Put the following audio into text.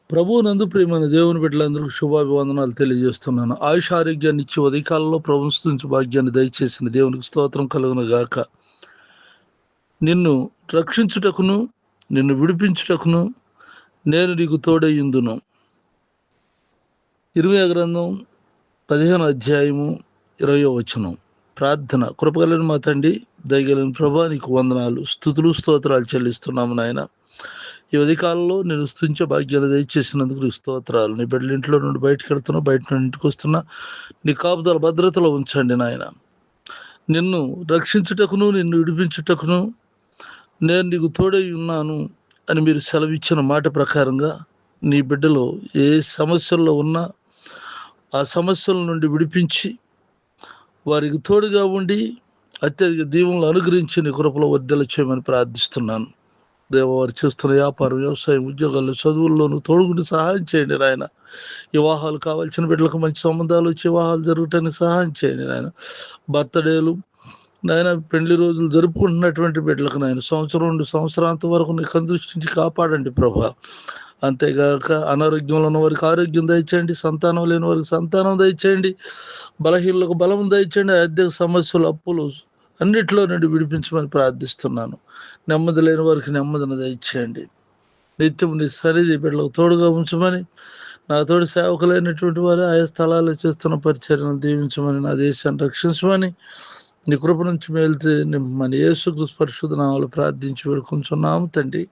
ప్రభువునందు ప్రియమైన దేవుని బిడ్డలందరికీ శుభాభివందనాలు తెలియజేస్తున్నాను. ఆయుష్ ఆరోగ్యాన్ని ఇచ్చి ఉదయకాలంలో ప్రభువు స్తుతించు భాగ్యాన్ని దయచేసిన దేవునికి స్తోత్రం కలుగును గాక. నిన్ను రక్షించుటకును నిన్ను విడిపించుటకును నేను నీకు తోడయ్యుందును. ఇర్మీయా గ్రంథం 15వ అధ్యాయము 20వ వచనం. ప్రార్థన. కృపగలిగిన మా తండ్రి, దయగలిగిన ప్రభా, నీకు వందనాలు, స్తుతులు స్తోత్రాలు చెల్లిస్తున్నాము నాయన. ఈ ఉదయకాలంలో నేను స్తుతించే భాగ్యాలు దయచేసినందుకు నీకు స్తోత్రాలు. నీ బిడ్డల ఇంట్లో నుండి బయటకు వెళ్తున్నా, బయట నుండి ఇంటికి వస్తున్నా, నీ కాపుదల భద్రతలో ఉంచండి నాయన. నిన్ను రక్షించుటకును నిన్ను విడిపించుటకును నేను నీకు తోడై ఉన్నాను అని మీరు సెలవిచ్చిన మాట ప్రకారంగా నీ బిడ్డలో ఏ సమస్యల్లో ఉన్నా ఆ సమస్యల నుండి విడిపించి వారికి తోడుగా ఉండి అత్యధిక దీవెనలు అనుగ్రహించి నీ కృపలో వర్ధల చేయమని ప్రార్థిస్తున్నాను. దేవ, వారు చేస్తున్న వ్యాపారం, వ్యవసాయం, ఉద్యోగాల్లో, చదువుల్లోనూ తోడుగుండి సహాయం చేయండి నాయన. వివాహాలు కావాల్సిన బిడ్డలకు మంచి సంబంధాలు వచ్చి వివాహాలు జరగటానికి సహాయం చేయండి నాయన. బర్త్డేలు నాయన, పెళ్లి రోజులు జరుపుకుంటున్నటువంటి బిడ్డలకు నాయన సంవత్సరం నుండి సంవత్సరాంతం వరకు నీ కందృష్టించి కాపాడండి ప్రభా. అంతేగాక అనారోగ్యంలో ఉన్న వారికి ఆరోగ్యం దయచేయండి, సంతానం లేని వారికి సంతానం దయచేయండి, బలహీనులకు బలం దయచేయండి, ఆర్థిక సమస్యలు, అప్పులు అన్నిటిలో నుండి విడిపించమని ప్రార్థిస్తున్నాను. నెమ్మది లేని వారికి నెమ్మదిని దయచేయండి. నిత్యం నీ సన్నిధి బిడ్డలకు తోడుగా ఉంచమని, నా తోడు సేవకులైనటువంటి వారు ఆయా స్థలాల్లో చేస్తున్న పరిచర్యను దీవించమని, నా దేశాన్ని రక్షించమని, నీ కృప నుంచి మేలుతే నిమ్మని యేసుక్రీస్తు పరిశుద్ధ నామములో ప్రార్థించి వేడుకుంటున్నాము తండ్రి.